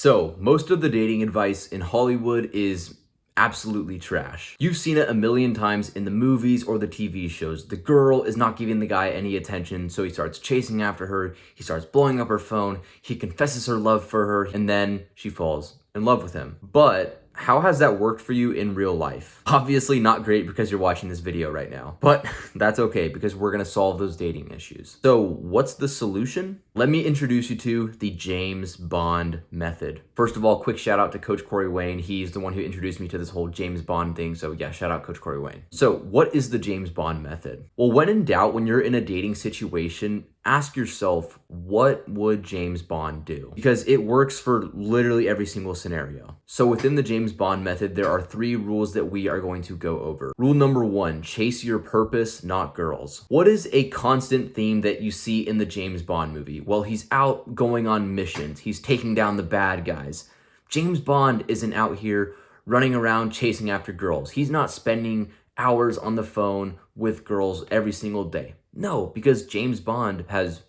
So, most of the dating advice in Hollywood is absolutely trash. You've seen it a million times in the movies or the TV shows. The girl is not giving the guy any attention, so he starts chasing after her, he starts blowing up her phone, he confesses her love for her, and then she falls in love with him. But how has that worked for you in real life? Obviously not great because you're watching this video right now, but that's okay because we're gonna solve those dating issues. So what's the solution? Let me introduce you to the James Bond method. First of all, quick shout out to Coach Corey Wayne. He's the one who introduced me to this whole James Bond thing. So yeah, shout out Coach Corey Wayne. So what is the James Bond method? Well, when in doubt, when you're in a dating situation, ask yourself, what would James Bond do? Because it works for literally every single scenario. So within the James Bond method, there are 3 rules that we are going to go over. Rule number 1, chase your purpose, not girls. What is a constant theme that you see in the James Bond movie? Well, he's out going on missions. He's taking down the bad guys. James Bond isn't out here running around chasing after girls. He's not spending hours on the phone with girls every single day. No, because James Bond has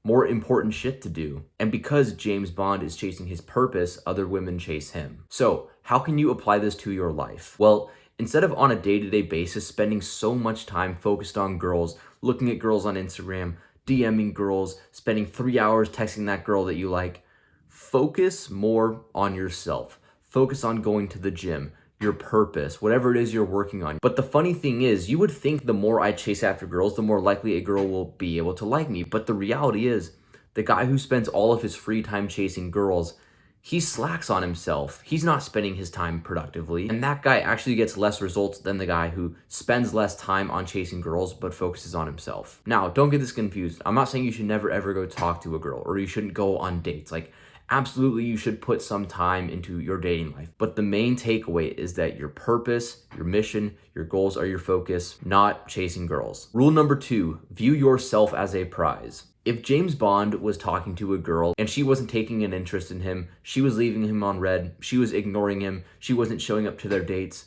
more important shit to do. And because James Bond is chasing his purpose, other women chase him. So how can you apply this to your life? Well, instead of on a day-to-day basis spending so much time focused on girls, looking at girls on Instagram, DMing girls, spending 3 hours texting that girl that you like, focus more on yourself. Focus on going to the gym, your purpose, whatever it is you're working on. But the funny thing is, you would think the more I chase after girls, the more likely a girl will be able to like me. But the reality is, the guy who spends all of his free time chasing girls, he slacks on himself. He's not spending his time productively. And that guy actually gets less results than the guy who spends less time on chasing girls but focuses on himself. Now, don't get this confused. I'm not saying you should never ever go talk to a girl or you shouldn't go on dates. Like, absolutely, you should put some time into your dating life. But the main takeaway is that your purpose, your mission, your goals are your focus, not chasing girls. Rule number 2, view yourself as a prize. If James Bond was talking to a girl and she wasn't taking an interest in him, she was leaving him on red, she was ignoring him, she wasn't showing up to their dates,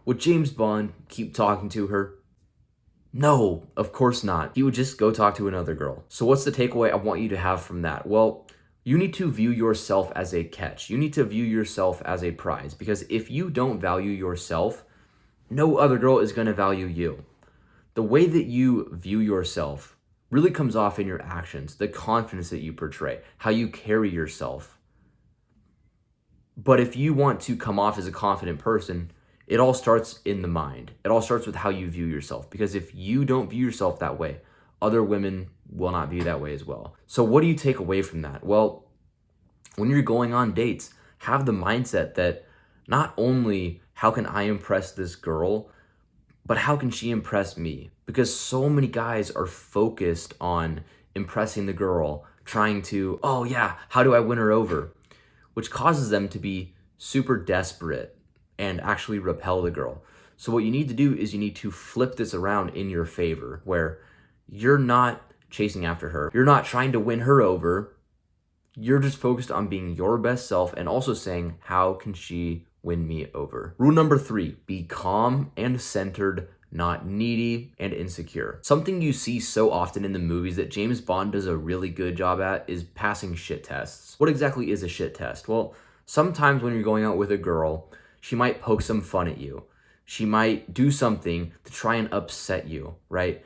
would James Bond keep talking to her? No, of course not. He would just go talk to another girl. So what's the takeaway I want you to have from that? Well, you need to view yourself as a catch. You need to view yourself as a prize, because if you don't value yourself, no other girl is going to value you. The way that you view yourself really comes off in your actions, the confidence that you portray, how you carry yourself. But if you want to come off as a confident person, it all starts in the mind. It all starts with how you view yourself, because if you don't view yourself that way, other women will not view that way as well. So what do you take away from that? Well, when you're going on dates, have the mindset that not only how can I impress this girl, but how can she impress me? Because so many guys are focused on impressing the girl, trying to, oh yeah, how do I win her over? Which causes them to be super desperate and actually repel the girl. So what you need to do is you need to flip this around in your favor, where you're not chasing after her. You're not trying to win her over. You're just focused on being your best self and also saying, how can she win me over? Rule number 3, be calm and centered, not needy and insecure. Something you see so often in the movies that James Bond does a really good job at is passing shit tests. What exactly is a shit test? Well, sometimes when you're going out with a girl, she might poke some fun at you. She might do something to try and upset you, right?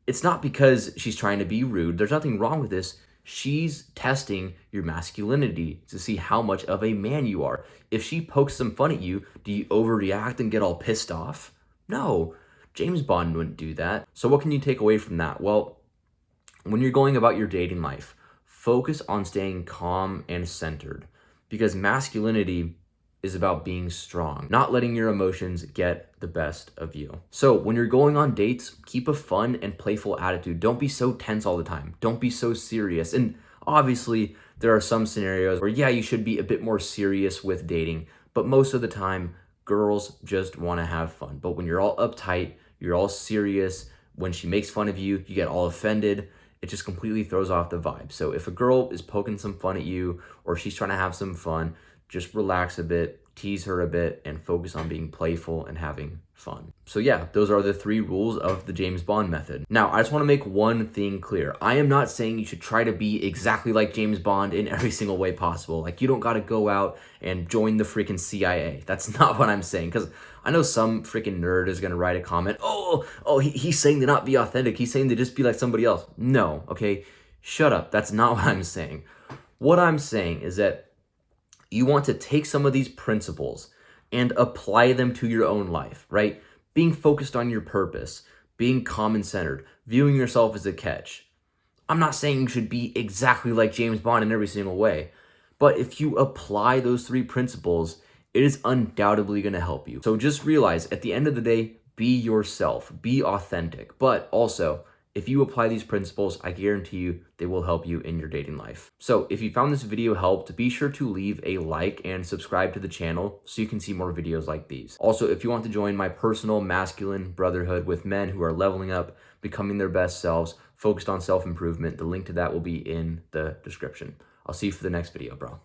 It's not because she's trying to be rude. There's nothing wrong with this. She's testing your masculinity to see how much of a man you are. If she pokes some fun at you, do you overreact and get all pissed off? No, James Bond wouldn't do that. So what can you take away from that? Well, when you're going about your dating life, focus on staying calm and centered, because masculinity is about being strong, not letting your emotions get the best of you. So when you're going on dates, keep a fun and playful attitude. Don't be so tense all the time. Don't be so serious. And obviously, there are some scenarios where, yeah, you should be a bit more serious with dating, but most of the time, girls just want to have fun. But when you're all uptight, you're all serious, when she makes fun of you, you get all offended, it just completely throws off the vibe. So if a girl is poking some fun at you or she's trying to have some fun, just relax a bit, tease her a bit, and focus on being playful and having fun. So yeah, those are the 3 rules of the James Bond method. Now, I just want to make one thing clear. I am not saying you should try to be exactly like James Bond in every single way possible. Like, you don't got to go out and join the freaking CIA. That's not what I'm saying, because I know some freaking nerd is going to write a comment, he's saying to not be authentic. He's saying to just be like somebody else. No, okay? Shut up. That's not what I'm saying. What I'm saying is that you want to take some of these principles and apply them to your own life, right? Being focused on your purpose, being common-centered, viewing yourself as a catch. I'm not saying you should be exactly like James Bond in every single way, but if you apply those 3 principles, it is undoubtedly going to help you. So just realize, at the end of the day, be yourself, be authentic, but also, if you apply these principles, I guarantee you they will help you in your dating life. So if you found this video helped, be sure to leave a like and subscribe to the channel so you can see more videos like these. Also, if you want to join my personal masculine brotherhood with men who are leveling up, becoming their best selves, focused on self-improvement, the link to that will be in the description. I'll see you for the next video, bro.